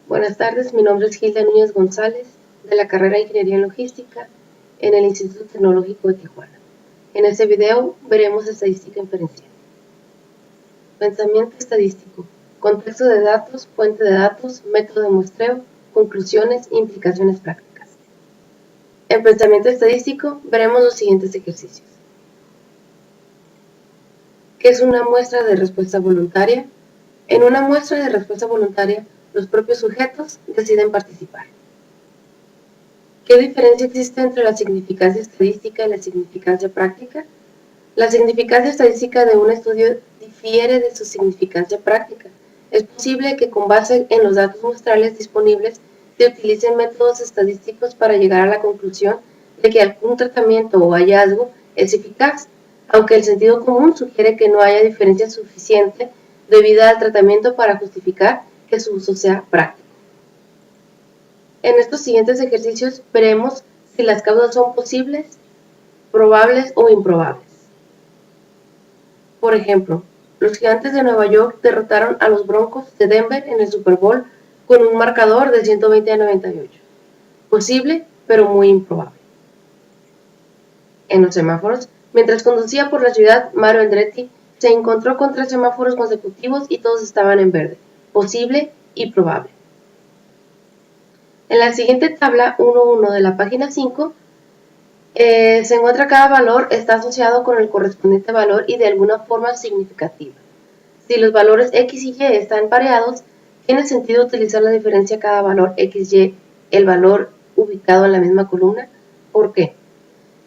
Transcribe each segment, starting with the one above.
Buenas tardes, mi nombre es Gilda Núñez González, de la carrera de Ingeniería en Logística en el Instituto Tecnológico de Tijuana. En este video veremos estadística inferencial. Pensamiento estadístico, contexto de datos, fuente de datos, método de muestreo, conclusiones e implicaciones prácticas. En pensamiento estadístico veremos los siguientes ejercicios. ¿Qué es una muestra de respuesta voluntaria? En una muestra de respuesta voluntaria, los propios sujetos deciden participar. ¿Qué diferencia existe entre la significancia estadística y la significancia práctica? La significancia estadística de un estudio difiere de su significancia práctica. Es posible que con base en los datos muestrales disponibles se utilicen métodos estadísticos para llegar a la conclusión de que algún tratamiento o hallazgo es eficaz, aunque el sentido común sugiere que no haya diferencia suficiente debida al tratamiento para justificar que su uso sea práctico. En estos siguientes ejercicios veremos si las causas son posibles, probables o improbables. Por ejemplo, los Gigantes de Nueva York derrotaron a los Broncos de Denver en el Super Bowl con un marcador de 120-98. Posible, pero muy improbable. En los semáforos, mientras conducía por la ciudad, Mario Andretti se encontró con 3 semáforos consecutivos y todos estaban en verde. Posible y probable. En la siguiente tabla 1.1 de la página 5, se encuentra cada valor está asociado con el correspondiente valor y de alguna forma significativa. Si los valores x y y están pareados, tiene sentido utilizar la diferencia cada valor x, y, el valor ubicado en la misma columna. ¿Por qué?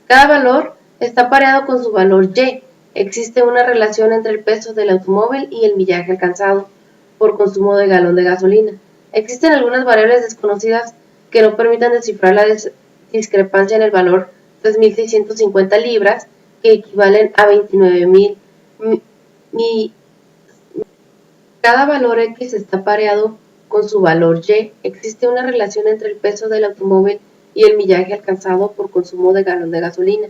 Cada valor está pareado con su valor y. Existe una relación entre el peso del automóvil y el millaje alcanzado por consumo de galón de gasolina. Existen algunas variables desconocidas que no permitan descifrar la discrepancia en el valor 3.650 libras, que equivalen a 29.000 Cada valor x está pareado con su valor y. Existe una relación entre el peso del automóvil y el millaje alcanzado por consumo de galón de gasolina.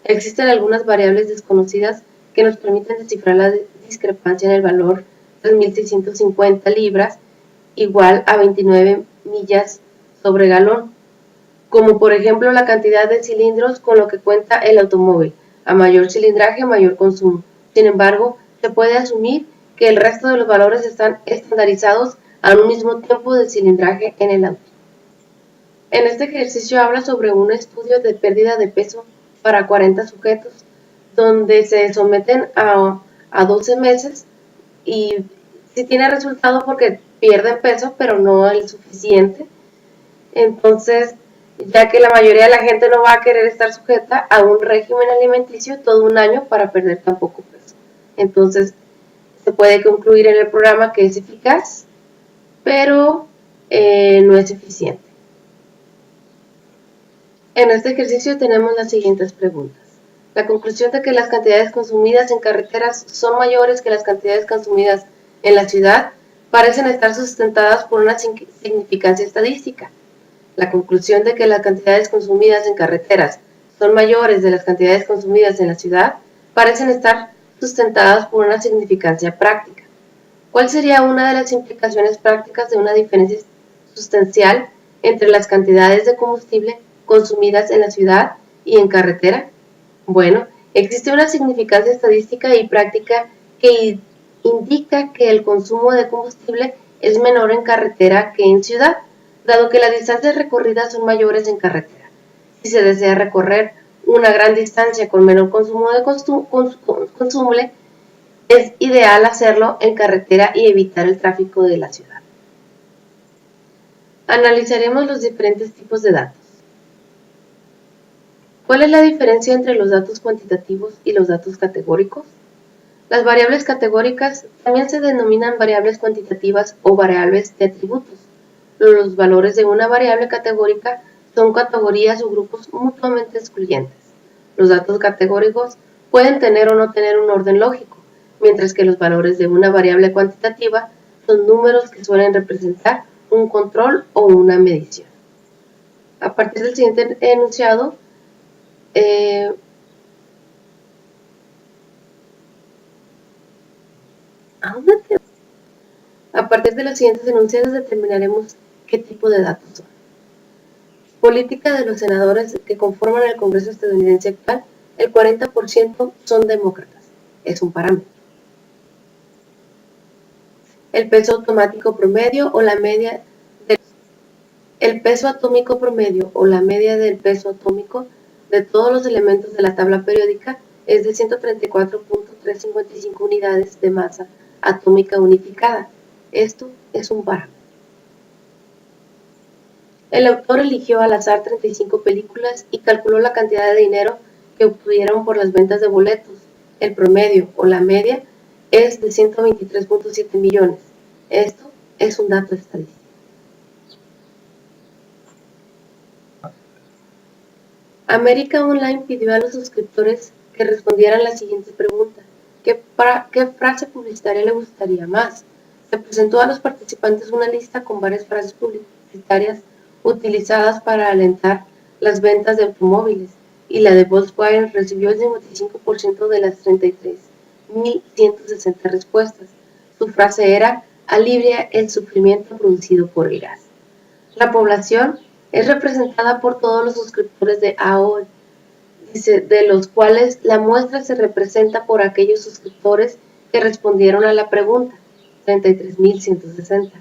Existen algunas variables desconocidas que nos permiten descifrar la discrepancia en el valor 3.650 libras igual a 29 millas sobre galón, como por ejemplo la cantidad de cilindros con lo que cuenta el automóvil. A mayor cilindraje, mayor consumo. Sin embargo, se puede asumir que el resto de los valores están estandarizados a un mismo tiempo de cilindraje en el auto. En este ejercicio habla sobre un estudio de pérdida de peso para 40 sujetos, donde se someten a 12 meses y sí tiene resultado porque pierden peso, pero no el suficiente. Entonces, ya que la mayoría de la gente no va a querer estar sujeta a un régimen alimenticio todo un año para perder tan poco peso. Entonces, se puede concluir en el programa que es eficaz, pero no es eficiente. En este ejercicio tenemos las siguientes preguntas. La conclusión de que las cantidades consumidas en carreteras son mayores que las cantidades consumidas en la ciudad parecen estar sustentadas por una significancia estadística. La conclusión de que las cantidades consumidas en carreteras son mayores de las cantidades consumidas en la ciudad parecen estar sustentadas por una significancia práctica. ¿Cuál sería una de las implicaciones prácticas de una diferencia sustancial entre las cantidades de combustible consumidas en la ciudad y en carretera? Bueno, existe una significancia estadística y práctica que indica que el consumo de combustible es menor en carretera que en ciudad, dado que las distancias recorridas son mayores en carretera. Si se desea recorrer una gran distancia con menor consumo de consumible, es ideal hacerlo en carretera y evitar el tráfico de la ciudad. Analizaremos los diferentes tipos de datos. ¿Cuál es la diferencia entre los datos cuantitativos y los datos categóricos? Las variables categóricas también se denominan variables cuantitativas o variables de atributos. Los valores de una variable categórica son categorías o grupos mutuamente excluyentes. Los datos categóricos pueden tener o no tener un orden lógico, mientras que los valores de una variable cuantitativa son números que suelen representar un control o una medición. A partir del siguiente enunciado, a partir de los siguientes enunciados determinaremos qué tipo de datos son. Política de los senadores que conforman el Congreso estadounidense actual, el 40% son demócratas. Es un parámetro. El peso automático promedio o la media el peso atómico promedio o la media del peso atómico de todos los elementos de la tabla periódica es de 134.355 unidades de masa atómica unificada. Esto es un parámetro. El autor eligió al azar 35 películas y calculó la cantidad de dinero que obtuvieron por las ventas de boletos. El promedio o la media es de 123.7 millones. Esto es un dato estadístico. América Online pidió a los suscriptores que respondieran la siguiente pregunta: ¿Qué frase publicitaria le gustaría más? Se presentó a los participantes una lista con varias frases publicitarias utilizadas para alentar las ventas de automóviles, y la de Volkswagen recibió el 55% de las 33.160 respuestas. Su frase era: alivia el sufrimiento producido por el gas. La población es representada por todos los suscriptores de AOL, de los cuales la muestra se representa por aquellos suscriptores que respondieron a la pregunta, 33.160.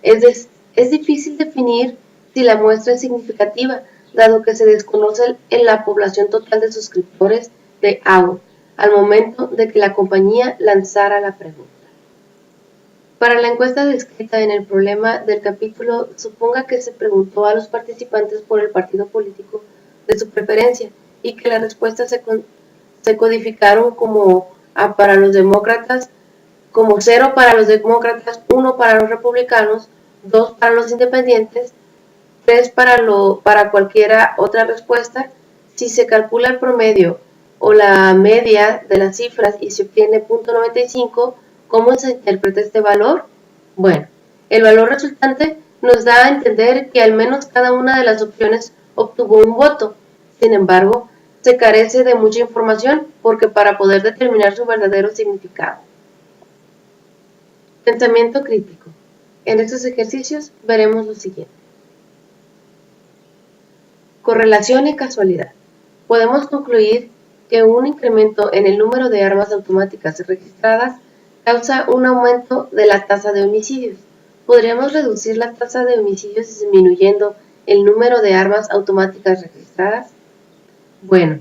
Es difícil definir si la muestra es significativa, dado que se desconoce en la población total de suscriptores de AOL al momento de que la compañía lanzara la pregunta. Para la encuesta descrita en el problema del capítulo, suponga que se preguntó a los participantes por el partido político de su preferencia y que las respuestas se codificaron como para los demócratas, como 0 para los demócratas, 1 para los republicanos, 2 para los independientes, 3 para cualquiera otra respuesta. Si se calcula el promedio o la media de las cifras y se obtiene .95, ¿cómo se interpreta este valor? Bueno, el valor resultante nos da a entender que al menos cada una de las opciones obtuvo un voto. Sin embargo, se carece de mucha información porque para poder determinar su verdadero significado. Pensamiento crítico. En estos ejercicios veremos lo siguiente. Correlación y casualidad. Podemos concluir que un incremento en el número de armas automáticas registradas causa un aumento de la tasa de homicidios. ¿Podríamos reducir la tasa de homicidios disminuyendo el número de armas automáticas registradas? Bueno,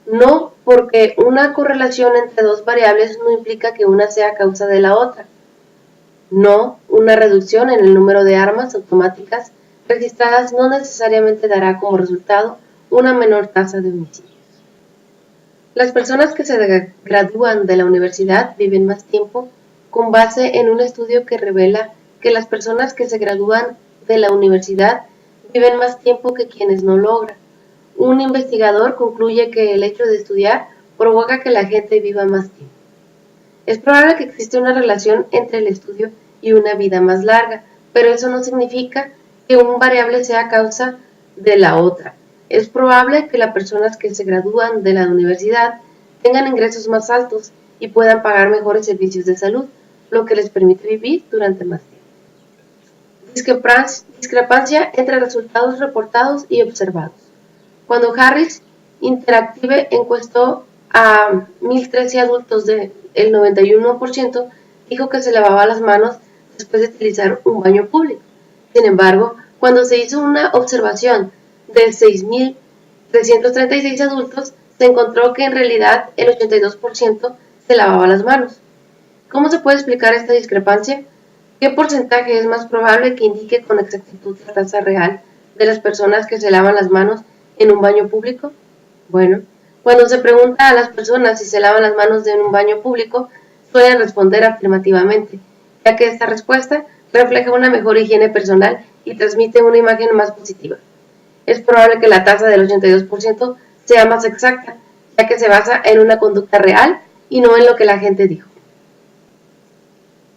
no, porque una correlación entre dos variables no implica que una sea causa de la otra. No, una reducción en el número de armas automáticas registradas no necesariamente dará como resultado una menor tasa de homicidios. Las personas que se gradúan de la universidad viven más tiempo, con base en un estudio que revela que las personas que se gradúan de la universidad viven más tiempo que quienes no logran. Un investigador concluye que el hecho de estudiar provoca que la gente viva más tiempo. Es probable que exista una relación entre el estudio y una vida más larga, pero eso no significa que una variable sea causa de la otra. Es probable que las personas que se gradúan de la universidad tengan ingresos más altos y puedan pagar mejores servicios de salud, lo que les permite vivir durante más tiempo. Discrepancia entre resultados reportados y observados. Cuando Harris Interactive encuestó a 1.013 adultos, el 91% dijo que se lavaba las manos después de utilizar un baño público. Sin embargo, cuando se hizo una observación de 6.336 adultos, se encontró que en realidad el 82% se lavaba las manos. ¿Cómo se puede explicar esta discrepancia? ¿Qué porcentaje es más probable que indique con exactitud la tasa real de las personas que se lavan las manos en un baño público? Bueno, cuando se pregunta a las personas si se lavan las manos en un baño público, suelen responder afirmativamente, ya que esta respuesta refleja una mejor higiene personal y transmite una imagen más positiva. Es probable que la tasa del 82% sea más exacta, ya que se basa en una conducta real y no en lo que la gente dijo.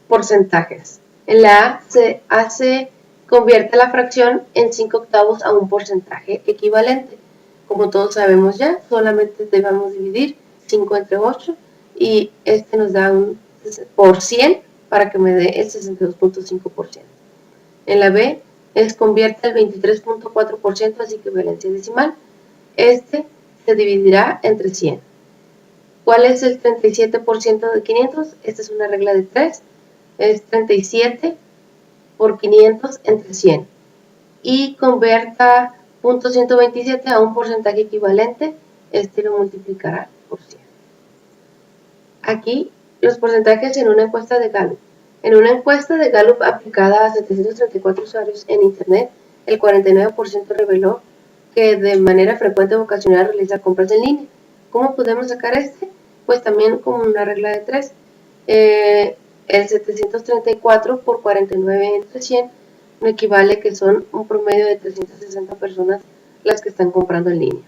Porcentajes. En la A se convierte la fracción en 5/8 a un porcentaje equivalente. Como todos sabemos ya, solamente debemos dividir 5 entre 8 y este nos da un por 100 para que me dé el 62.5%. En la B, convierte el 23.4% a su equivalencia decimal. Este se dividirá entre 100. ¿Cuál es el 37% de 500? Esta es una regla de 3. Es 37 por 500 entre 100. Y convierta .127 a un porcentaje equivalente. Este lo multiplicará por 100. Aquí los porcentajes en una encuesta de Gallup. En una encuesta de Gallup aplicada a 734 usuarios en Internet, el 49% reveló que de manera frecuente o ocasional realiza compras en línea. ¿Cómo podemos sacar este? Pues también con una regla de 3. El 734 por 49 entre 100 no equivale que son un promedio de 360 personas las que están comprando en línea.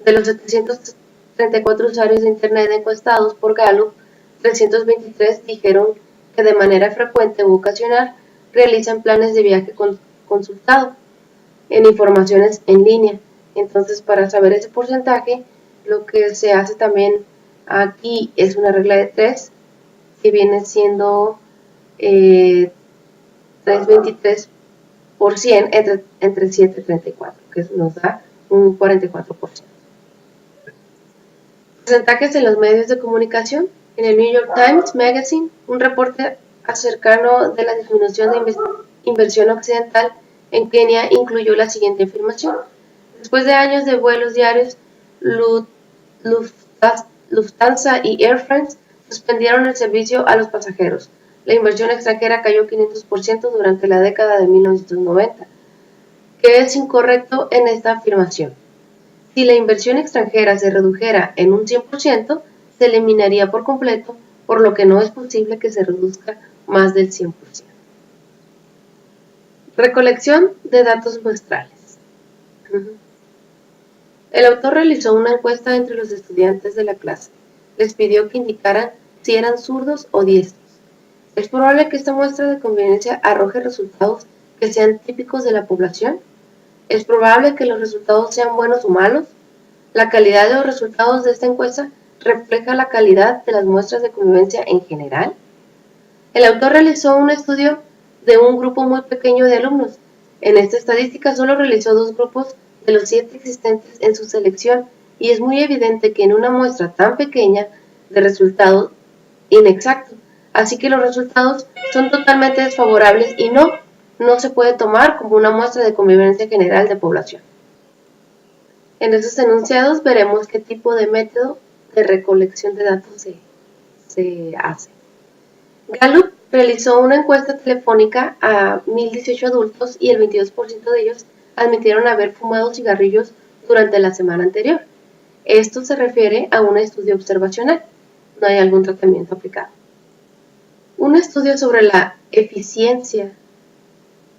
De los 734 usuarios de Internet encuestados por Gallup, 323 dijeron que de manera frecuente u ocasional realizan planes de viaje consultado en informaciones en línea. Entonces, para saber ese porcentaje, lo que se hace también aquí es una regla de 3, que viene siendo 323% entre 734, que nos da un 44%. Porcentajes en los medios de comunicación. En el New York Times Magazine, un reporte cercano de la disminución de inversión occidental en Kenia incluyó la siguiente afirmación: después de años de vuelos diarios, Lufthansa y Air France suspendieron el servicio a los pasajeros. La inversión extranjera cayó 500% durante la década de 1990. ¿Qué es incorrecto en esta afirmación? Si la inversión extranjera se redujera en un 100%, se eliminaría por completo, por lo que no es posible que se reduzca más del 100%. Recolección de datos muestrales. El autor realizó una encuesta entre los estudiantes de la clase. Les pidió que indicaran si eran zurdos o diestros. ¿Es probable que esta muestra de conveniencia arroje resultados que sean típicos de la población? ¿Es probable que los resultados sean buenos o malos? La calidad de los resultados de esta encuesta refleja la calidad de las muestras de convivencia en general. El autor realizó un estudio de un grupo muy pequeño de alumnos. En esta estadística solo realizó 2 grupos de los 7 existentes en su selección, y es muy evidente que en una muestra tan pequeña de resultados inexactos, así que los resultados son totalmente desfavorables y no se puede tomar como una muestra de convivencia general de población. En estos enunciados veremos qué tipo de método de recolección de datos se hace. Gallup realizó una encuesta telefónica a 1.018 adultos y el 22% de ellos admitieron haber fumado cigarrillos durante la semana anterior. Esto se refiere a un estudio observacional, no hay algún tratamiento aplicado. Un estudio sobre la eficiencia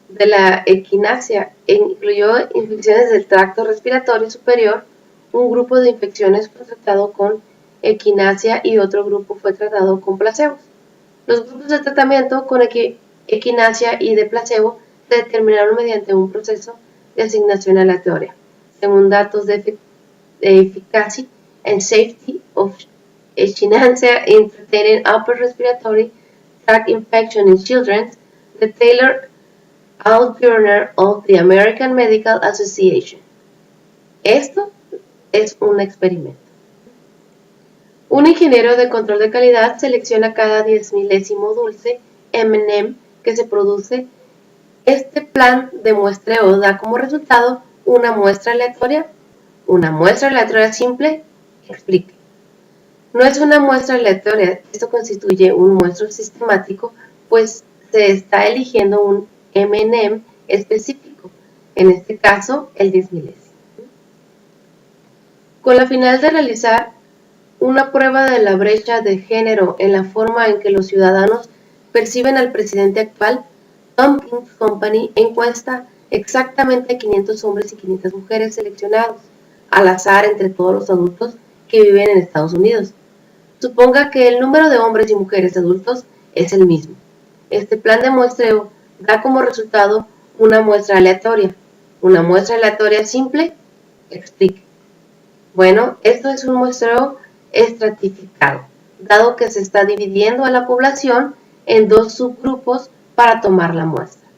de la equinacia incluyó infecciones del tracto respiratorio superior. Un grupo de infecciones fue tratado con equinacia y otro grupo fue tratado con placebos. Los grupos de tratamiento con equinacia y de placebo se determinaron mediante un proceso de asignación aleatoria, según datos de efficacy and safety of echinacea in treating upper respiratory tract infection in children, the Taylor Out Journal of the American Medical Association. Esto es un experimento. Un ingeniero de control de calidad selecciona cada 10,000º dulce M&M que se produce. Este plan de muestreo da como resultado una muestra aleatoria. Una muestra aleatoria simple. Explique. No es una muestra aleatoria, esto constituye un muestreo sistemático, pues se está eligiendo un M&M específico, en este caso el 10,000º. Con la finalidad de realizar una prueba de la brecha de género en la forma en que los ciudadanos perciben al presidente actual, Tompkins Company encuesta exactamente a 500 hombres y 500 mujeres seleccionados al azar entre todos los adultos que viven en Estados Unidos. Suponga que el número de hombres y mujeres adultos es el mismo. Este plan de muestreo da como resultado una muestra aleatoria. Una muestra aleatoria simple. Explique. Bueno, esto es un muestreo estratificado, dado que se está dividiendo a la población en 2 subgrupos para tomar la muestra.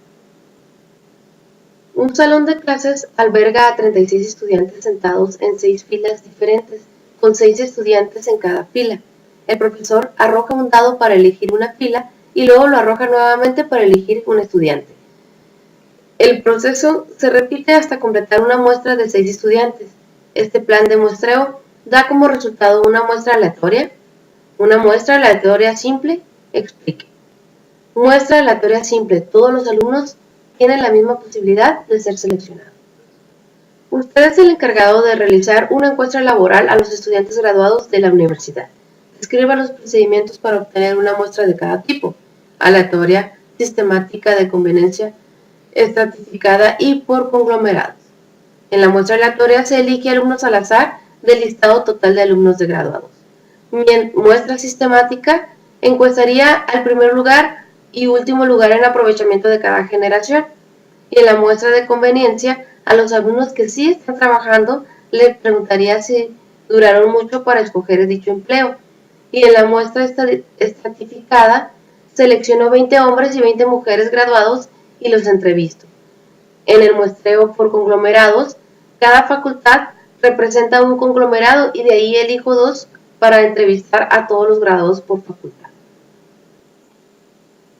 Un salón de clases alberga a 36 estudiantes sentados en 6 filas diferentes, con 6 estudiantes en cada fila. El profesor arroja un dado para elegir una fila y luego lo arroja nuevamente para elegir un estudiante. El proceso se repite hasta completar una muestra de 6 estudiantes. Este plan de muestreo da como resultado una muestra aleatoria. Una muestra aleatoria simple, explique. Muestra aleatoria simple, todos los alumnos tienen la misma posibilidad de ser seleccionados. Usted es el encargado de realizar una encuesta laboral a los estudiantes graduados de la universidad. Describa los procedimientos para obtener una muestra de cada tipo: aleatoria, sistemática, de conveniencia, estratificada y por conglomerados. En la muestra aleatoria se elige alumnos al azar del listado total de alumnos de graduados. Muestra sistemática encuestaría al primer lugar y último lugar en aprovechamiento de cada generación. Y en la muestra de conveniencia, a los alumnos que sí están trabajando, les preguntaría si duraron mucho para escoger dicho empleo. Y en la muestra estratificada, seleccionó 20 hombres y 20 mujeres graduados y los entrevisto. En el muestreo por conglomerados, cada facultad representa un conglomerado y de ahí elijo 2 para entrevistar a todos los graduados por facultad.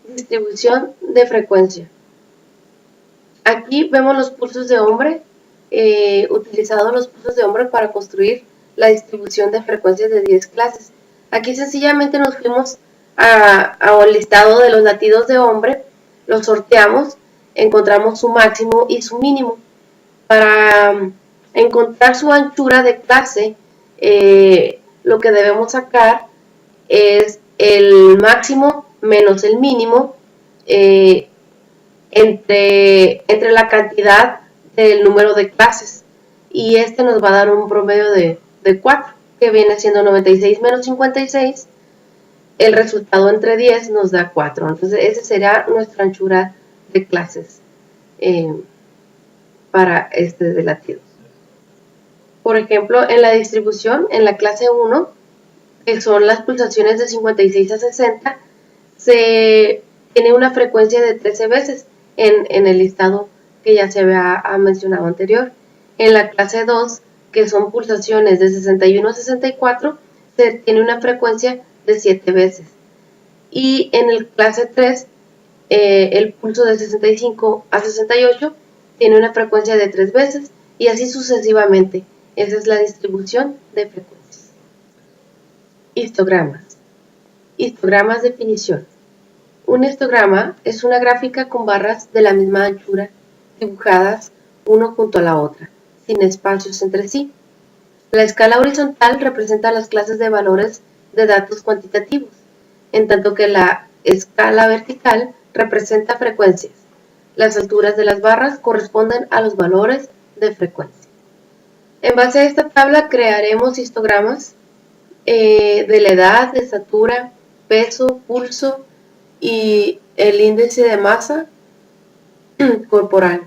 Distribución de frecuencia. Aquí vemos los pulsos de hombre, utilizados los pulsos de hombre para construir la distribución de frecuencias de 10 clases. Aquí sencillamente nos fuimos a un listado de los latidos de hombre, los sorteamos, encontramos su máximo y su mínimo. Para encontrar su anchura de clase, lo que debemos sacar es el máximo menos el mínimo, entre la cantidad del número de clases, y este nos va a dar un promedio de 4, que viene siendo 96 menos 56. El resultado entre 10 nos da 4. Entonces esa será nuestra anchura de clases para de latidos. Por ejemplo, en la distribución, en la clase 1, que son las pulsaciones de 56 a 60, se tiene una frecuencia de 13 veces en el listado que ya se había mencionado anterior. En la clase 2, que son pulsaciones de 61 a 64, se tiene una frecuencia de 7 veces. Y en el clase 3, el pulso de 65 a 68 tiene una frecuencia de 3 veces, y así sucesivamente. Esa es la distribución de frecuencias. Histogramas. Histogramas. Definición. Un histograma es una gráfica con barras de la misma anchura dibujadas uno junto a la otra, sin espacios entre sí. La escala horizontal representa las clases de valores de datos cuantitativos, en tanto que la escala vertical representa frecuencias. Las alturas de las barras corresponden a los valores de frecuencia. En base a esta tabla crearemos histogramas de la edad, de estatura, peso, pulso y el índice de masa corporal.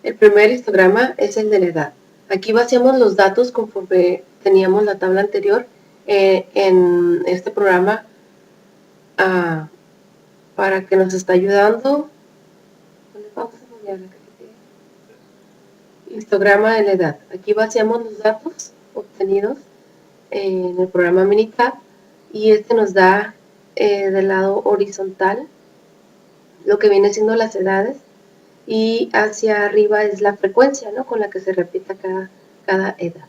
El primer histograma es el de la edad. Aquí vaciamos los datos conforme teníamos la tabla anterior en este programa para que nos está ayudando. Histograma de la edad. Aquí vaciamos los datos obtenidos en el programa Minitab, y este nos da del lado horizontal lo que viene siendo las edades, y hacia arriba es la frecuencia, ¿no?, con la que se repita cada edad.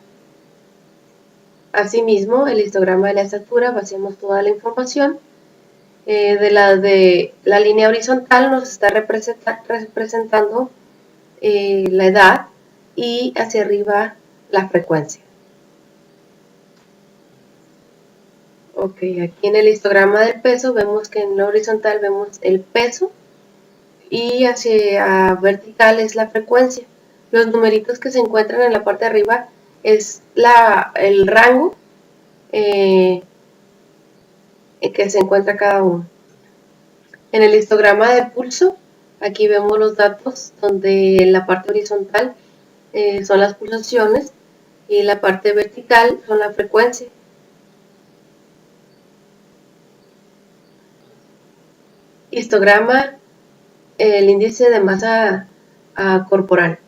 Asimismo, el histograma de la estatura, vaciamos toda la información. De la línea horizontal nos está representando la edad, y hacia arriba la frecuencia. Ok, aquí en el histograma del peso vemos que en la horizontal vemos el peso, y hacia vertical es la frecuencia. Los numeritos que se encuentran en la parte de arriba es el rango que se encuentra cada uno. En el histograma del pulso, aquí vemos los datos, donde en la parte horizontal son las pulsaciones y la parte vertical son la frecuencia. Histograma, el índice de masa corporal.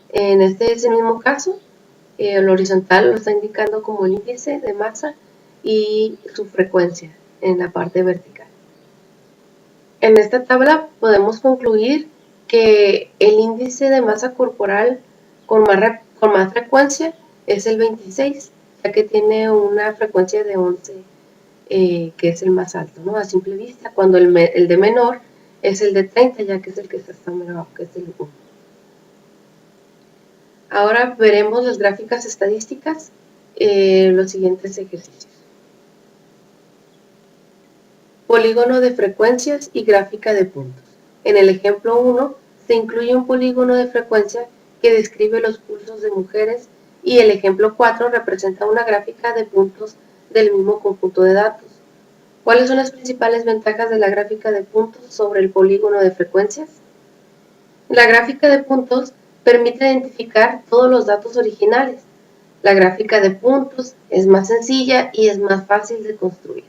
En este es el mismo caso, el horizontal lo está indicando como el índice de masa y su frecuencia en la parte vertical. En esta tabla podemos concluir que el índice de masa corporal con más frecuencia es el 26, ya que tiene una frecuencia de 11, que es el más alto, ¿no? A simple vista, cuando el de menor es el de 30, ya que es el que está más abajo, que es el 1. Ahora veremos las gráficas estadísticas, los siguientes ejercicios. Polígono de frecuencias y gráfica de puntos. En el ejemplo 1 se incluye un polígono de frecuencia que describe los pulsos de mujeres y el ejemplo 4 representa una gráfica de puntos del mismo conjunto de datos. ¿Cuáles son las principales ventajas de la gráfica de puntos sobre el polígono de frecuencias? La gráfica de puntos permite identificar todos los datos originales. La gráfica de puntos es más sencilla y es más fácil de construir.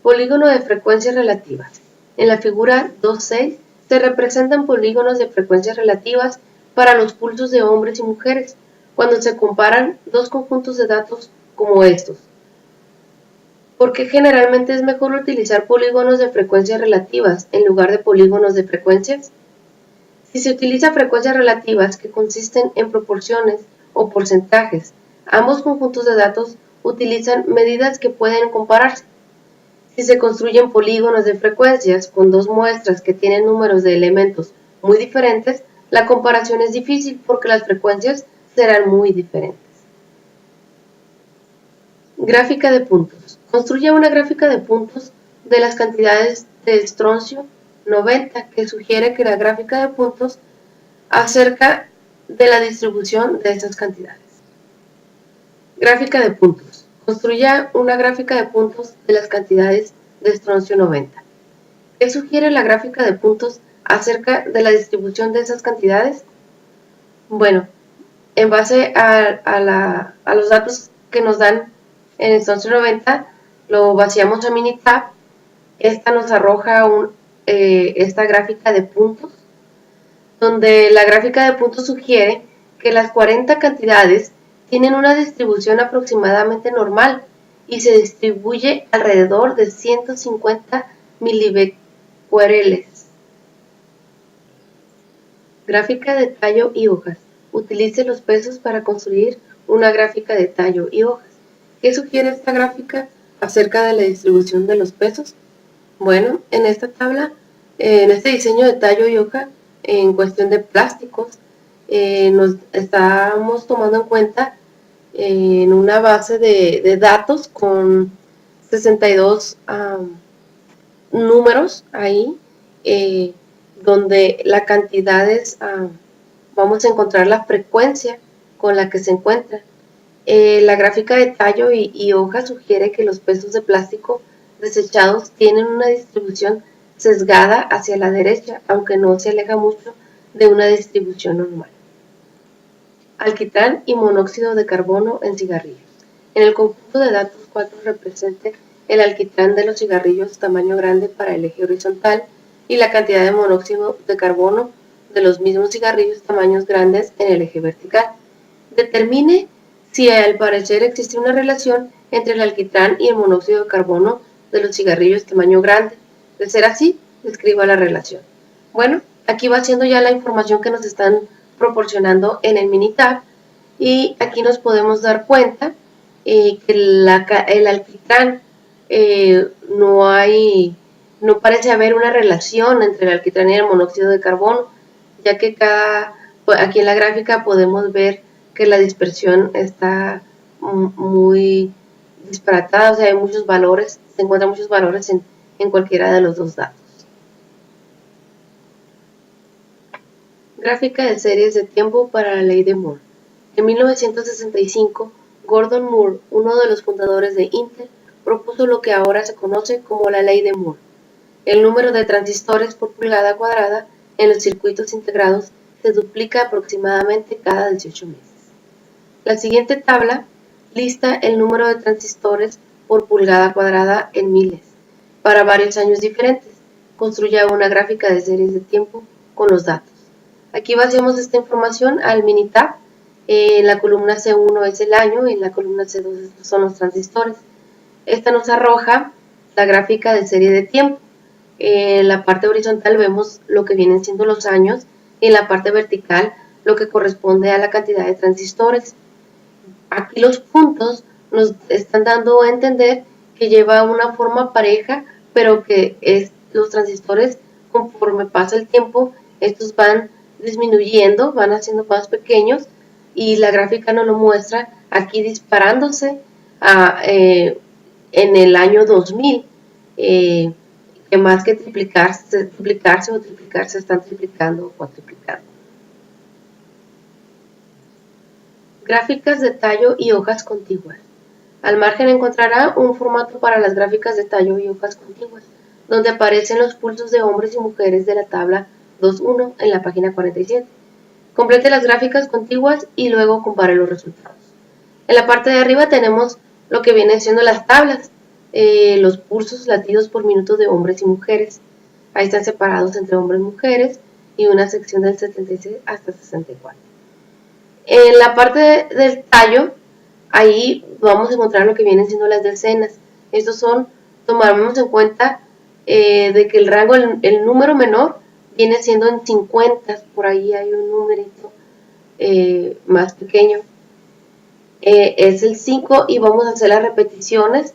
Polígono de frecuencias relativas. En la figura 2.6 se representan polígonos de frecuencias relativas para los pulsos de hombres y mujeres cuando se comparan dos conjuntos de datos como estos. ¿Por qué generalmente es mejor utilizar polígonos de frecuencias relativas en lugar de polígonos de frecuencias? Si se utiliza frecuencias relativas que consisten en proporciones o porcentajes, ambos conjuntos de datos utilizan medidas que pueden compararse. Si se construyen polígonos de frecuencias con dos muestras que tienen números de elementos muy diferentes, la comparación es difícil porque las frecuencias serán muy diferentes. Gráfica de puntos. Construye una gráfica de puntos de las cantidades de estroncio 90 que sugiere que la gráfica de puntos acerca de la distribución de esas cantidades. Gráfica de puntos. Construya una gráfica de puntos de las cantidades de estroncio 90. ¿Qué sugiere la gráfica de puntos acerca de la distribución de esas cantidades? Bueno, en base a los datos que nos dan en estroncio 90, lo vaciamos a Minitab. Esta nos arroja esta gráfica de puntos, donde la gráfica de puntos sugiere que las 40 cantidades tienen una distribución aproximadamente normal y se distribuye alrededor de 150 milibecquereles. Gráfica de tallo y hojas. Utilice los pesos para construir una gráfica de tallo y hojas. ¿Qué sugiere esta gráfica acerca de la distribución de los pesos? Bueno, en esta tabla, en este diseño de tallo y hoja, en cuestión de plásticos, nos estamos tomando en cuenta en una base de datos con 62 números ahí, donde la cantidad es, vamos a encontrar la frecuencia con la que se encuentran. La gráfica de tallo y hoja sugiere que los pesos de plástico desechados tienen una distribución sesgada hacia la derecha, aunque no se aleja mucho de una distribución normal. Alquitrán y monóxido de carbono en cigarrillos. En el conjunto de datos 4 represente el alquitrán de los cigarrillos tamaño grande para el eje horizontal y la cantidad de monóxido de carbono de los mismos cigarrillos tamaños grandes en el eje vertical. Determine si al parecer existe una relación entre el alquitrán y el monóxido de carbono de los cigarrillos tamaño grande. De ser así, describa la relación. Bueno, aquí va siendo ya la información que nos están proporcionando en el Minitab, y aquí nos podemos dar cuenta que el alquitrán no parece haber una relación entre el alquitrán y el monóxido de carbono, ya que aquí en la gráfica podemos ver que la dispersión está muy disparatada, o sea, hay muchos valores, se encuentran muchos valores en cualquiera de los dos datos. Gráfica de series de tiempo para la ley de Moore. En 1965, Gordon Moore, uno de los fundadores de Intel, propuso lo que ahora se conoce como la ley de Moore. El número de transistores por pulgada cuadrada en los circuitos integrados se duplica aproximadamente cada 18 meses. La siguiente tabla lista el número de transistores por pulgada cuadrada en miles, para varios años diferentes. Construya una gráfica de series de tiempo con los datos. Aquí vaciamos esta información al Minitab. En la columna C1 es el año y en la columna C2 son los transistores. Esta nos arroja la gráfica de serie de tiempo. En la parte horizontal vemos lo que vienen siendo los años y en la parte vertical lo que corresponde a la cantidad de transistores. Aquí los puntos nos están dando a entender que lleva una forma pareja, pero que los transistores, conforme pasa el tiempo, estos van disminuyendo, van haciendo más pequeños y la gráfica nos lo muestra aquí disparándose en el año 2000, que más que triplicarse o triplicarse, están triplicando o cuatriplicando. Gráficas de tallo y hojas contiguas. Al margen encontrará un formato para las gráficas de tallo y hojas contiguas, donde aparecen los pulsos de hombres y mujeres de la tabla 2.1 en la página 47. Complete las gráficas contiguas y luego compare los resultados. En la parte de arriba tenemos lo que vienen siendo las tablas, los pulsos latidos por minuto de hombres y mujeres. Ahí están separados entre hombres y mujeres y una sección del 76 hasta 64. En la parte del tallo, ahí vamos a encontrar lo que vienen siendo las decenas. Estos son, tomaremos en cuenta de que el rango, el número menor, viene siendo en 50, por ahí hay un numerito más pequeño. Es el 5 y vamos a hacer las repeticiones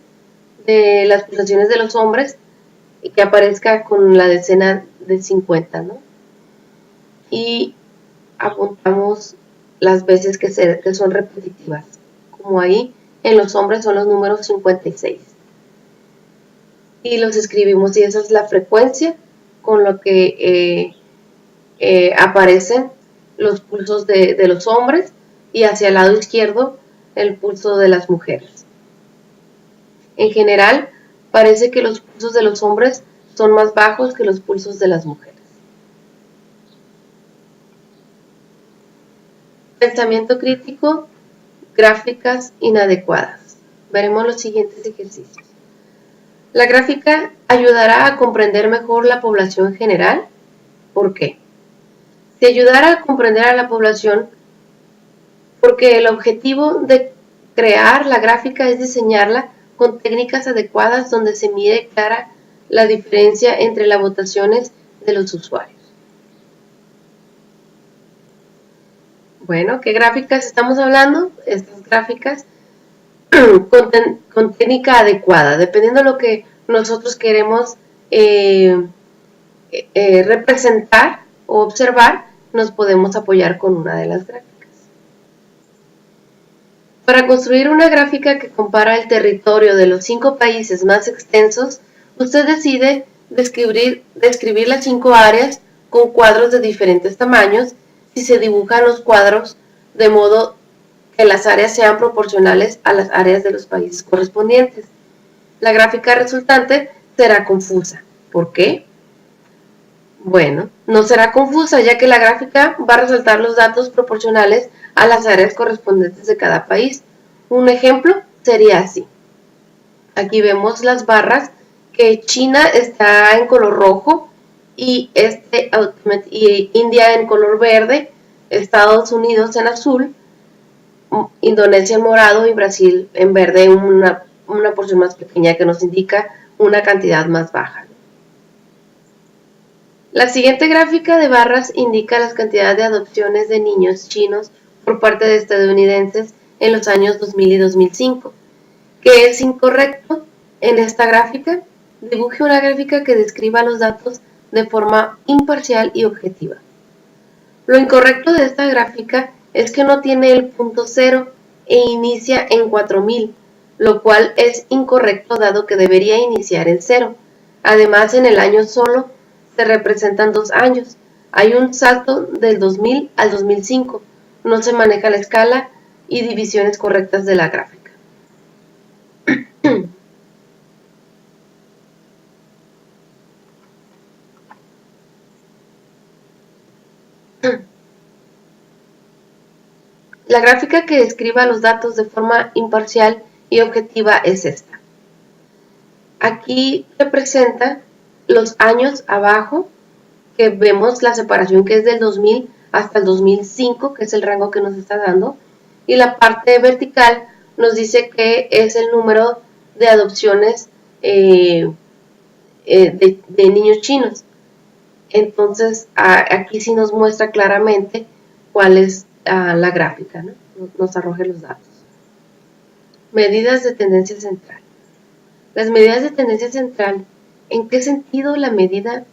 de las pulsaciones de los hombres y que aparezca con la decena de 50, ¿no? Y apuntamos las veces que son repetitivas, como ahí en los hombres son los números 56. Y los escribimos y esa es la frecuencia con lo que aparecen los pulsos de los hombres y hacia el lado izquierdo el pulso de las mujeres. En general, parece que los pulsos de los hombres son más bajos que los pulsos de las mujeres. Pensamiento crítico, gráficas inadecuadas. Veremos los siguientes ejercicios. La gráfica ayudará a comprender mejor la población general. ¿Por qué? Si ayudara a comprender a la población, porque el objetivo de crear la gráfica es diseñarla con técnicas adecuadas donde se mide clara la diferencia entre las votaciones de los usuarios. Bueno, ¿qué gráficas estamos hablando? Estas gráficas con técnica adecuada, dependiendo de lo que nosotros queremos representar o observar, nos podemos apoyar con una de las gráficas. Para construir una gráfica que compara el territorio de los 5 países más extensos, usted decide describir las 5 áreas con cuadros de diferentes tamaños si se dibujan los cuadros de modo que las áreas sean proporcionales a las áreas de los países correspondientes. La gráfica resultante será confusa. ¿Por qué? Bueno, no será confusa ya que la gráfica va a resaltar los datos proporcionales a las áreas correspondientes de cada país. Un ejemplo sería así. Aquí vemos las barras que China está en color rojo y India en color verde, Estados Unidos en azul, Indonesia en morado y Brasil en verde, una porción más pequeña que nos indica una cantidad más baja. La siguiente gráfica de barras indica las cantidades de adopciones de niños chinos por parte de estadounidenses en los años 2000 y 2005. ¿Qué es incorrecto en esta gráfica? Dibuje una gráfica que describa los datos de forma imparcial y objetiva. Lo incorrecto de esta gráfica es que no tiene el punto 0 e inicia en 4000, lo cual es incorrecto dado que debería iniciar en 0. Además, en el año solo se representan 2 años. Hay un salto del 2000 al 2005. No se maneja la escala y divisiones correctas de la gráfica. La gráfica que describa los datos de forma imparcial y objetiva es esta. Aquí representa los años abajo que vemos la separación que es del 2000 hasta el 2005, que es el rango que nos está dando, y la parte vertical nos dice que es el número de adopciones de niños chinos. Entonces, aquí sí nos muestra claramente cuál es la gráfica, ¿no? Nos arroja los datos. Medidas de tendencia central. Las medidas de tendencia central, ¿en qué sentido la medida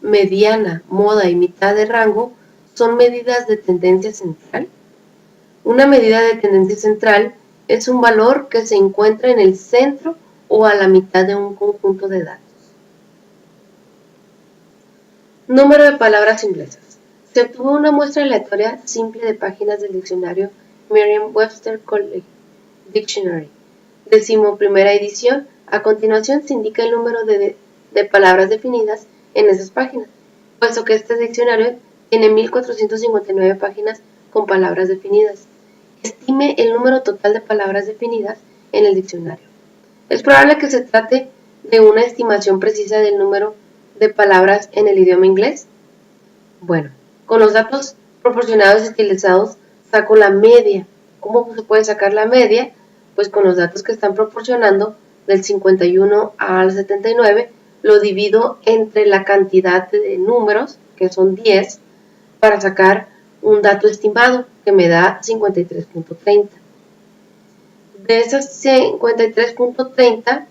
mediana, moda y mitad de rango son medidas de tendencia central? Una medida de tendencia central es un valor que se encuentra en el centro o a la mitad de un conjunto de datos. Número de palabras inglesas. Se obtuvo una muestra aleatoria simple de páginas del diccionario Merriam-Webster College Dictionary, 11ª edición. A continuación se indica el número de palabras definidas en esas páginas, puesto que este diccionario tiene 1459 páginas con palabras definidas. Estime el número total de palabras definidas en el diccionario. Es probable que se trate de una estimación precisa del número de palabras en el idioma inglés. Bueno, con los datos proporcionados y utilizados saco la media. ¿Cómo se puede sacar la media? Pues con los datos que están proporcionando del 51 al 79 lo divido entre la cantidad de números, que son 10, para sacar un dato estimado que me da 53.30. De esas 53.30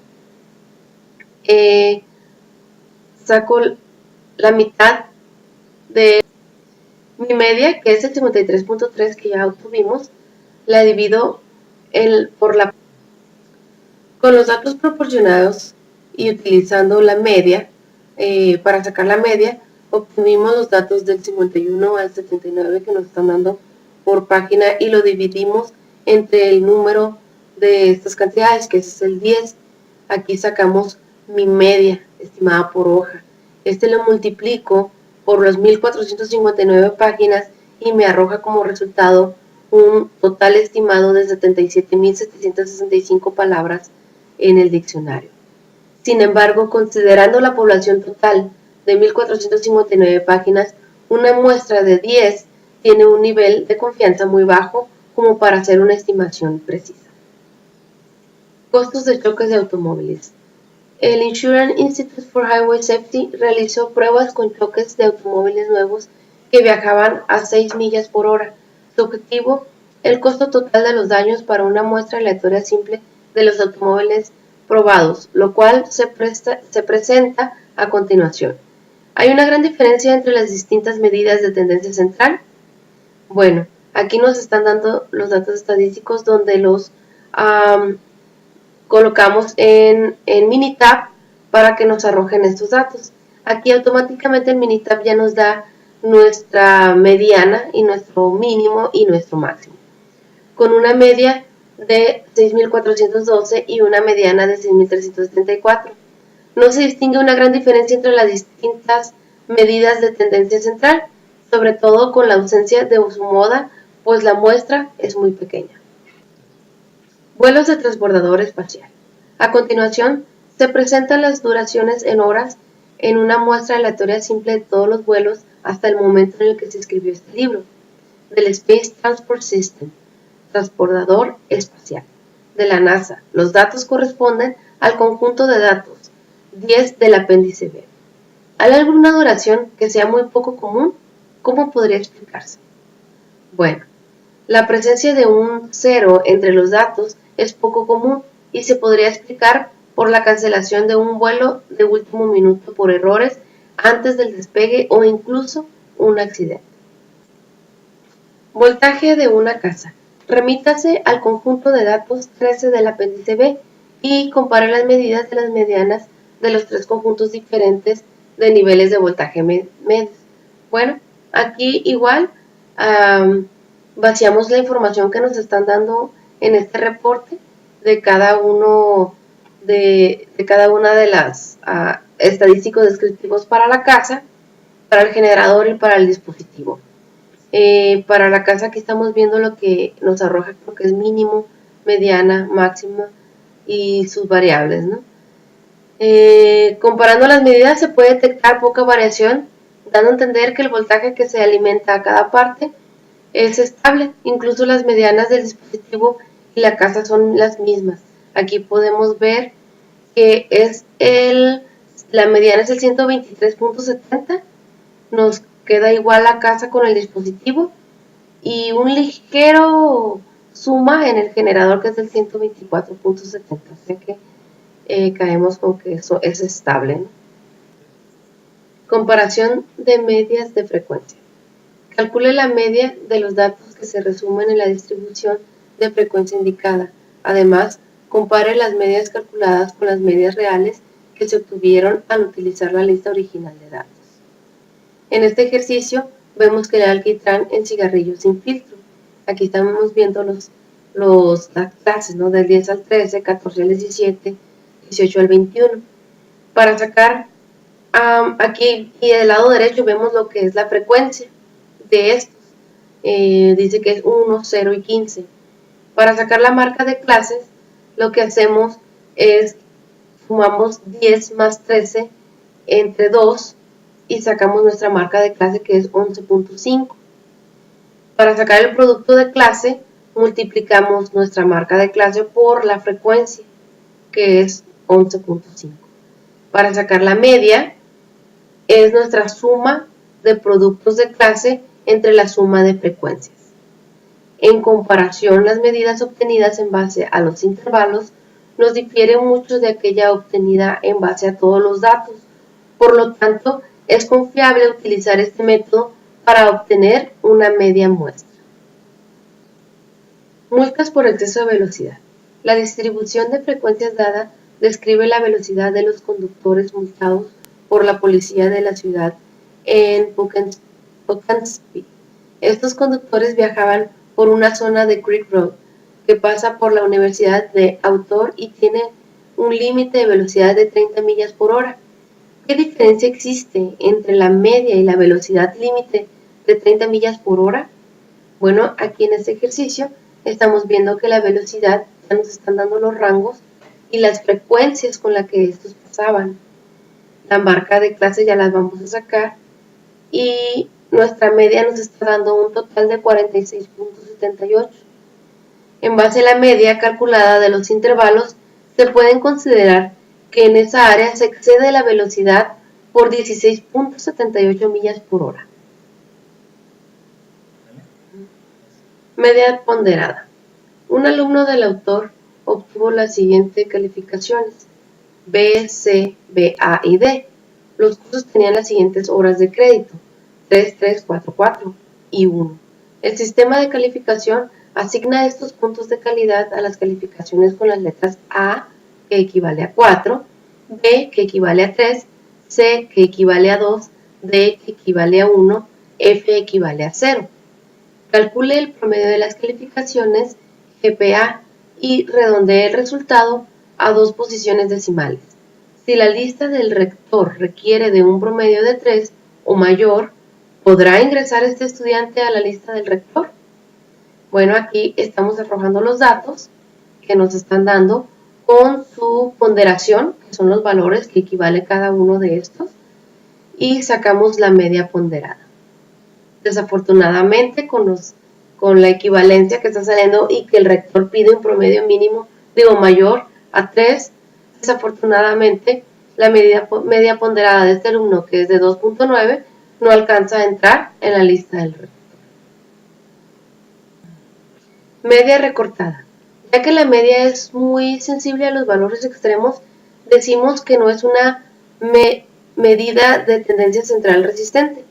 saco la mitad de mi media, que es el 53.3 que ya obtuvimos, la divido por la. Con los datos proporcionados y utilizando la media, para sacar la media, obtuvimos los datos del 51 al 79 que nos están dando por página y lo dividimos entre el número de estas cantidades, que es el 10. Aquí sacamos mi media estimada por hoja. Lo multiplico por las 1459 páginas y me arroja como resultado un total estimado de 77.765 palabras en el diccionario. Sin embargo, considerando la población total de 1459 páginas, una muestra de 10 tiene un nivel de confianza muy bajo como para hacer una estimación precisa. Costos de choques de automóviles. El Insurance Institute for Highway Safety realizó pruebas con choques de automóviles nuevos que viajaban a 6 millas por hora. Su objetivo, el costo total de los daños para una muestra aleatoria simple de los automóviles probados, lo cual se presenta a continuación. ¿Hay una gran diferencia entre las distintas medidas de tendencia central? Bueno, aquí nos están dando los datos estadísticos donde los colocamos en Minitab para que nos arrojen estos datos. Aquí automáticamente el Minitab ya nos da nuestra mediana y nuestro mínimo y nuestro máximo, con una media de 6.412 y una mediana de 6.374. No se distingue una gran diferencia entre las distintas medidas de tendencia central, sobre todo con la ausencia de su moda, pues la muestra es muy pequeña. Vuelos de transbordador espacial. A continuación, se presentan las duraciones en horas en una muestra aleatoria simple de todos los vuelos hasta el momento en el que se escribió este libro, del Space Transport System, transbordador espacial, de la NASA. Los datos corresponden al conjunto de datos 10 del apéndice B. ¿Hay alguna duración que sea muy poco común? ¿Cómo podría explicarse? Bueno, la presencia de un 0 entre los datos es poco común y se podría explicar por la cancelación de un vuelo de último minuto por errores antes del despegue o incluso un accidente. Voltaje de una casa. Remítase al conjunto de datos 13 del apéndice B y compare las medidas de las medianas de los tres conjuntos diferentes de niveles de voltaje medios. Bueno, aquí igual vaciamos la información que nos están dando en este reporte de cada una de las estadísticos descriptivos para la casa, para el generador y para el dispositivo. Para la casa aquí estamos viendo lo que nos arroja, lo que es mínimo, mediana, máxima y sus variables, ¿no? Comparando las medidas se puede detectar poca variación dando a entender que el voltaje que se alimenta a cada parte es estable. Incluso las medianas del dispositivo y la casa son las mismas. Aquí podemos ver que la mediana es el 123.70, nos queda igual la casa con el dispositivo y un ligero suma en el generador que es el 124.70, o sea que caemos con que eso es estable, ¿no? Comparación de medias de frecuencia. Calcule la media de los datos que se resumen en la distribución de frecuencia indicada. Además, compare las medias calculadas con las medias reales que se obtuvieron al utilizar la lista original de datos. En este ejercicio vemos que el alquitrán en cigarrillos sin filtro. Aquí estamos viendo las clases, ¿no? Del 10 al 13, 14 al 17, 18 al 21. Para sacar aquí y del lado derecho vemos lo que es la frecuencia de estos. Dice que es 1, 0 y 15. Para sacar la marca de clases, lo que hacemos es sumamos 10 más 13 entre 2 y sacamos nuestra marca de clase que es 11.5. Para sacar el producto de clase, multiplicamos nuestra marca de clase por la frecuencia, que es 11.5. Para sacar la media, es nuestra suma de productos de clase entre la suma de frecuencias. En comparación, las medidas obtenidas en base a los intervalos nos difieren mucho de aquella obtenida en base a todos los datos. Por lo tanto, es confiable utilizar este método para obtener una media muestra. Multas por exceso de velocidad. La distribución de frecuencias dada describe la velocidad de los conductores multados por la policía de la ciudad en Poughkeepsie. Estos conductores viajaban por una zona de Creek Road que pasa por la Universidad de Autor y tiene un límite de velocidad de 30 millas por hora. ¿Qué diferencia existe entre la media y la velocidad límite de 30 millas por hora? Bueno, aquí en este ejercicio estamos viendo que la velocidad ya nos están dando los rangos y las frecuencias con las que estos pasaban. La marca de clase ya las vamos a sacar y nuestra media nos está dando un total de 46.78. En base a la media calculada de los intervalos, se pueden considerar que en esa área se excede la velocidad por 16.78 millas por hora. Media ponderada. Un alumno del autor obtuvo las siguientes calificaciones: B, C, B, A y D. Los cursos tenían las siguientes horas de crédito: 3, 3, 4, 4 y 1. El sistema de calificación asigna estos puntos de calidad a las calificaciones con las letras A, que equivale a 4, B, que equivale a 3, C, que equivale a 2, D, que equivale a 1, F equivale a 0. Calcule el promedio de las calificaciones GPA y redondee el resultado a 2 posiciones decimales. Si la lista del rector requiere de un promedio de 3 o mayor, ¿podrá ingresar este estudiante a la lista del rector? Bueno, aquí estamos arrojando los datos que nos están dando con su ponderación, que son los valores que equivale cada uno de estos, y sacamos la media ponderada. Desafortunadamente, con la equivalencia que está saliendo y que el rector pide un promedio mínimo, mayor a 3, desafortunadamente la media ponderada de este alumno, que es de 2.9, no alcanza a entrar en la lista del rector. Media recortada. Ya que la media es muy sensible a los valores extremos, decimos que no es una medida de tendencia central resistente.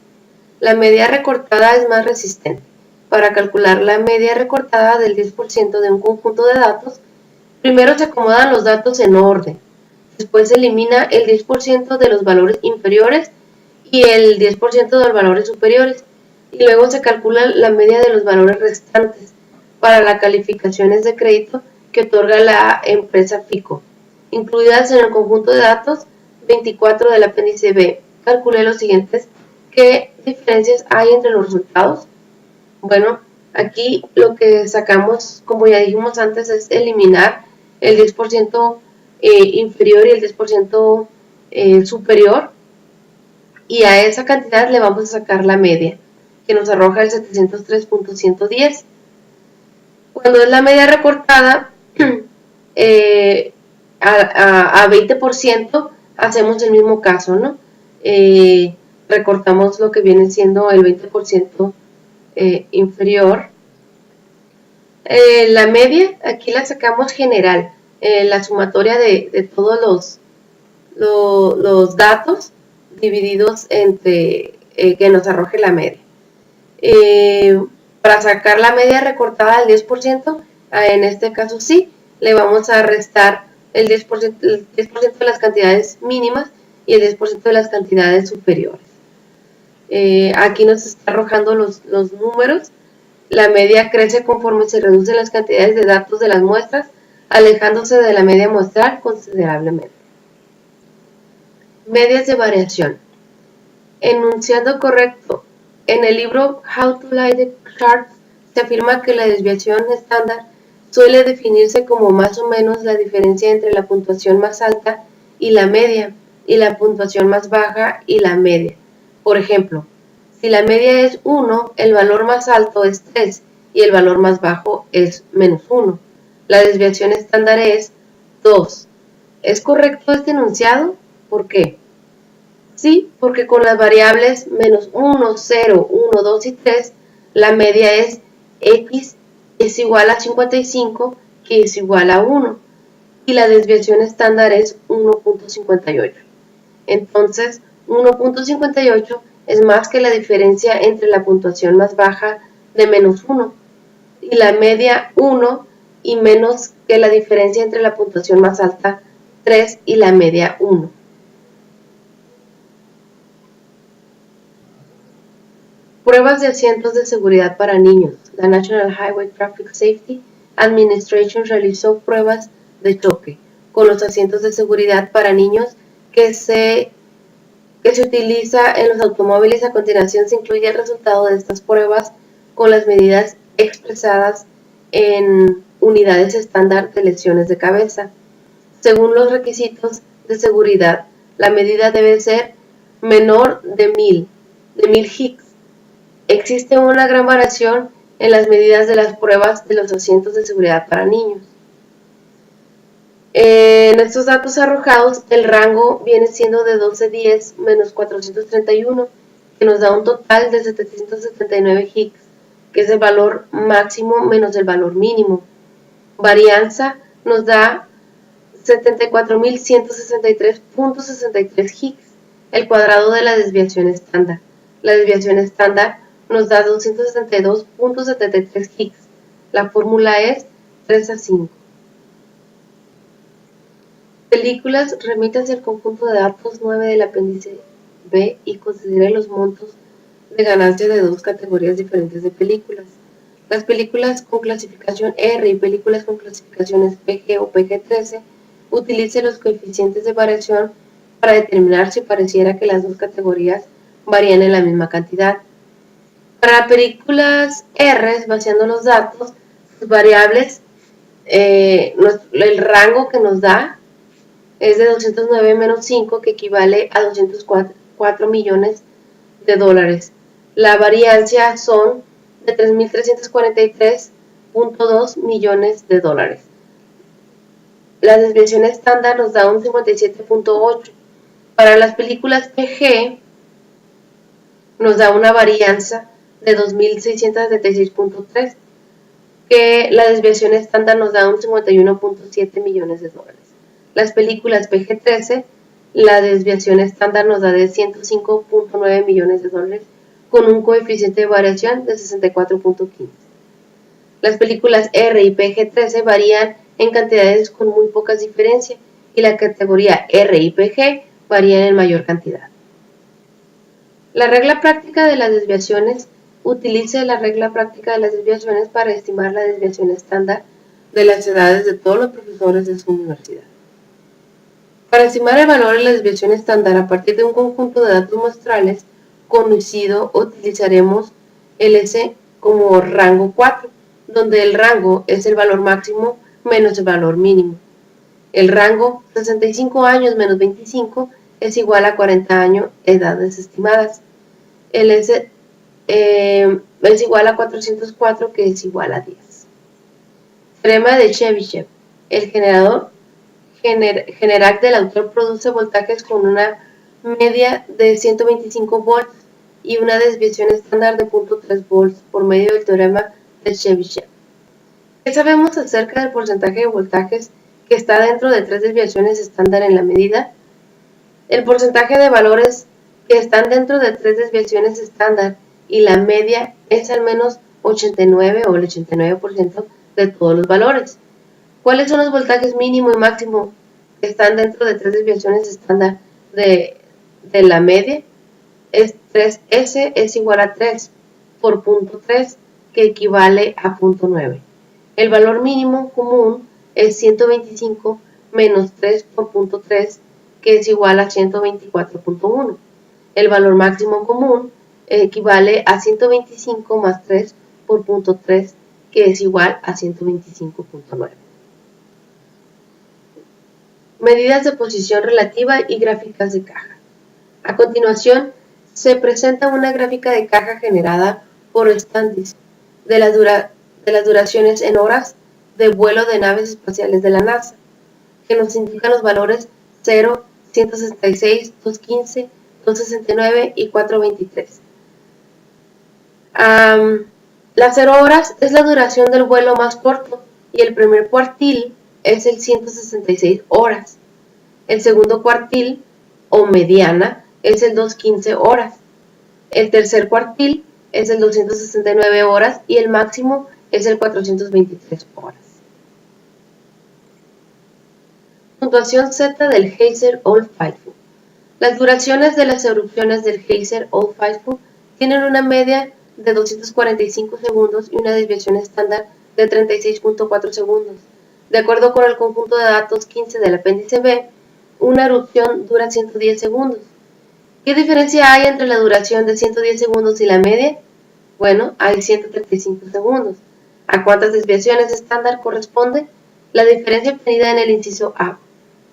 La media recortada es más resistente. Para calcular la media recortada del 10% de un conjunto de datos, primero se acomodan los datos en orden, después se elimina el 10% de los valores inferiores y el 10% de los valores superiores, y luego se calcula la media de los valores restantes para las calificaciones de crédito que otorga la empresa FICO, incluidas en el conjunto de datos 24 del apéndice B. Calculé los siguientes. ¿Qué diferencias hay entre los resultados? Bueno, aquí lo que sacamos, como ya dijimos antes, es eliminar el 10% inferior y el 10% superior. y a esa cantidad le vamos a sacar la media, que nos arroja el 703.110. Cuando es la media recortada, a 20%, hacemos el mismo caso, ¿no? Recortamos lo que viene siendo el 20% inferior. La media, aquí la sacamos general, la sumatoria de todos los datos divididos entre que nos arroje la media. Para sacar la media recortada al 10%, en este caso sí, le vamos a restar el 10% de las cantidades mínimas y el 10% de las cantidades superiores. Aquí nos está arrojando los números. La media crece conforme se reducen las cantidades de datos de las muestras, alejándose de la media muestral considerablemente. Medias de variación. Enunciado correcto. En el libro How to Lie the Charts se afirma que la desviación estándar suele definirse como más o menos la diferencia entre la puntuación más alta y la media, y la puntuación más baja y la media. Por ejemplo, si la media es 1, el valor más alto es 3 y el valor más bajo es menos 1. La desviación estándar es 2. ¿Es correcto este enunciado? ¿Por qué? Sí, porque con las variables menos 1, 0, 1, 2 y 3, la media es x es igual a 55, que es igual a 1, y la desviación estándar es 1.58. Entonces, 1.58 es más que la diferencia entre la puntuación más baja de menos 1 y la media 1, y menos que la diferencia entre la puntuación más alta 3 y la media 1. Pruebas de asientos de seguridad para niños. La National Highway Traffic Safety Administration realizó pruebas de choque con los asientos de seguridad para niños que se utiliza en los automóviles. A continuación se incluye el resultado de estas pruebas con las medidas expresadas en unidades estándar de lesiones de cabeza. Según los requisitos de seguridad, la medida debe ser menor de 1000 Hicks. Existe una gran variación en las medidas de las pruebas de los asientos de seguridad para niños. En estos datos arrojados, el rango viene siendo de 1210 menos 431, que nos da un total de 779 Hicks, que es el valor máximo menos el valor mínimo. Varianza nos da 74.163.63 Hicks, el cuadrado de la desviación estándar. La desviación estándar nos da 272.73 Hicks. La fórmula es 3:5. Películas, remítase al conjunto de datos 9 del apéndice B y considere los montos de ganancia de dos categorías diferentes de películas. Las películas con clasificación R y películas con clasificaciones PG o PG-13, utilice los coeficientes de variación para determinar si pareciera que las dos categorías varían en la misma cantidad. Para películas R, vaciando los datos, sus variables, el rango que nos da es de 209 menos 5, que equivale a 204 millones de dólares. La variancia son de 3.343.2 millones de dólares. La desviación estándar nos da un 57.8. Para las películas PG nos da una varianza de 2.676.3, que la desviación estándar nos da un 51.7 millones de dólares. Las películas PG-13, la desviación estándar nos da de 105.9 millones de dólares, con un coeficiente de variación de 64.15. Las películas R y PG-13 varían en cantidades con muy pocas diferencias, y la categoría R y PG varían en mayor cantidad. La regla práctica de las desviaciones. Utilice la regla práctica de las desviaciones para estimar la desviación estándar de las edades de todos los profesores de su universidad. Para estimar el valor de la desviación estándar a partir de un conjunto de datos muestrales conocido, utilizaremos el S como rango 4, donde el rango es el valor máximo menos el valor mínimo. El rango 65 años menos 25 es igual a 40 años, edades estimadas. El S es igual a 404, que es igual a 10. Teorema de Chebyshev. El generador general del autor produce voltajes con una media de 125 volts y una desviación estándar de 0.3 volts por medio del teorema de Chebyshev. ¿Qué sabemos acerca del porcentaje de voltajes que está dentro de 3 desviaciones estándar en la medida? El porcentaje de valores que están dentro de 3 desviaciones estándar y la media es al menos 89 o el 89% de todos los valores. ¿Cuáles son los voltajes mínimo y máximo que están dentro de 3 desviaciones estándar de la media? Es 3S es igual a 3 por 0.3, que equivale a 0.9. El valor mínimo común es 125 menos 3 por 0.3, que es igual a 124.1. El valor máximo común equivale a 125 más 3 por 0.3, que es igual a 125.9. Medidas de posición relativa y gráficas de caja. A continuación, se presenta una gráfica de caja generada por Standish de las duraciones en horas de vuelo de naves espaciales de la NASA, que nos indican los valores 0, 166, 215, 269 y 423. Las 0 horas es la duración del vuelo más corto y el primer cuartil es el 166 horas. El segundo cuartil o mediana es el 215 horas. El tercer cuartil es el 269 horas y el máximo es el 423 horas. Puntuación Z del Geyser Old Faithful. Las duraciones de las erupciones del Geyser Old Faithful tienen una media de 245 segundos y una desviación estándar de 36.4 segundos. De acuerdo con el conjunto de datos 15 del apéndice B, una erupción dura 110 segundos. ¿Qué diferencia hay entre la duración de 110 segundos y la media? Bueno, hay 135 segundos. ¿A cuántas desviaciones estándar corresponde? La diferencia obtenida en el inciso A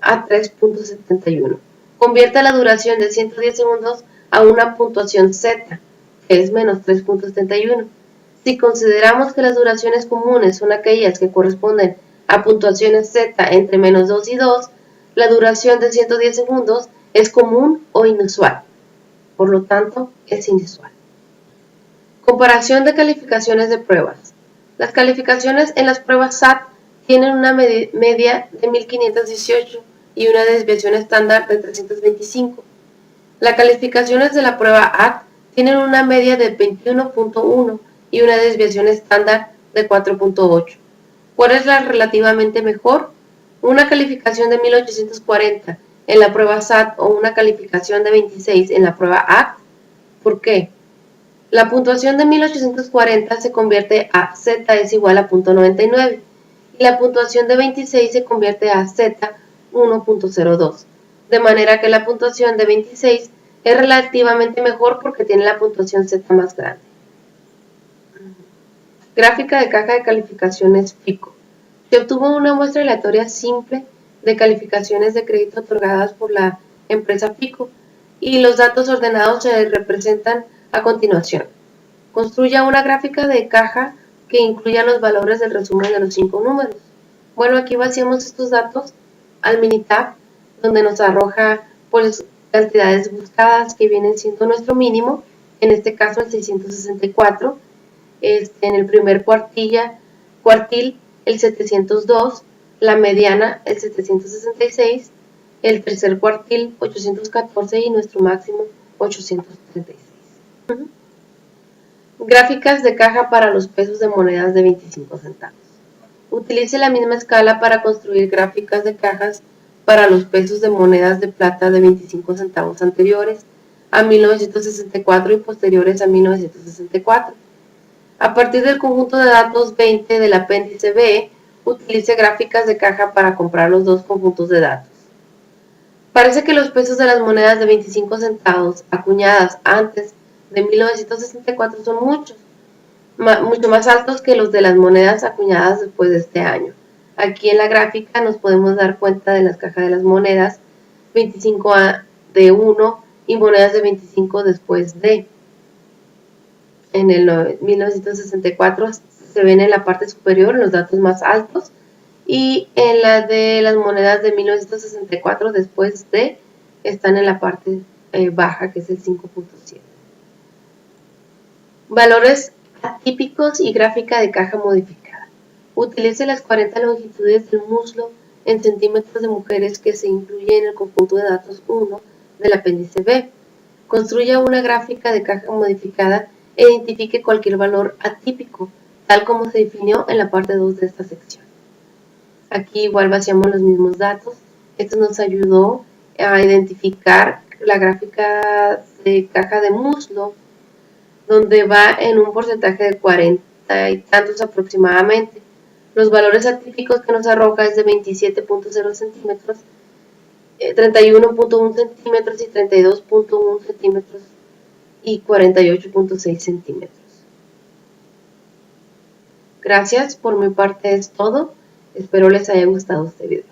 3.71. Convierte la duración de 110 segundos a una puntuación Z, que es menos 3.71. Si consideramos que las duraciones comunes son aquellas que corresponden a puntuaciones Z entre menos 2 y 2, la duración de 110 segundos es común o inusual. Por lo tanto, es inusual. Comparación de calificaciones de pruebas. Las calificaciones en las pruebas SAT tienen una media de 1518 y una desviación estándar de 325. Las calificaciones de la prueba ACT tienen una media de 21.1 y una desviación estándar de 4.8. ¿Cuál es la relativamente mejor? Una calificación de 1840 en la prueba SAT o una calificación de 26 en la prueba ACT. ¿Por qué? La puntuación de 1840 se convierte a Z es igual a 0.99 y la puntuación de 26 se convierte a Z 1.02, de manera que la puntuación de 26 es relativamente mejor porque tiene la puntuación Z más grande. Gráfica de caja de calificaciones FICO. Se obtuvo una muestra aleatoria simple de calificaciones de crédito otorgadas por la empresa FICO y los datos ordenados se representan a continuación. Construya una gráfica de caja que incluya los valores del resumen de los 5 números. Bueno, aquí vaciamos estos datos al Minitab, donde nos arroja pues cantidades buscadas que vienen siendo nuestro mínimo, en este caso el 664, en el primer cuartil el 702, la mediana el 766, el tercer cuartil 814 y nuestro máximo 836. Gráficas de caja para los pesos de monedas de 25 centavos. Utilice la misma escala para construir gráficas de cajas para los pesos de monedas de plata de 25 centavos anteriores a 1964 y posteriores a 1964. A partir del conjunto de datos 20 del apéndice B, utilice gráficas de caja para comparar los dos conjuntos de datos. Parece que los pesos de las monedas de 25 centavos acuñadas antes de 1964 son mucho más altos que los de las monedas acuñadas después de este año. Aquí en la gráfica nos podemos dar cuenta de las cajas de las monedas 25 de 1 y monedas de 25 después de. En el 1964 se ven en la parte superior los datos más altos y en la de las monedas de 1964 después de están en la parte baja, que es el 5.7. Valores atípicos y gráfica de caja modificada. Utilice las 40 longitudes del muslo en centímetros de mujeres que se incluye en el conjunto de datos 1 del apéndice B. Construya una gráfica de caja modificada e identifique cualquier valor atípico, tal como se definió en la parte 2 de esta sección. Aquí igual vaciamos los mismos datos. Esto nos ayudó a identificar la gráfica de caja de muslo, donde va en un porcentaje de 40 y tantos aproximadamente. Los valores atípicos que nos arroja es de 27.0 centímetros, 31.1 centímetros y 32.1 centímetros y 48.6 centímetros. Gracias, por mi parte es todo. Espero les haya gustado este video.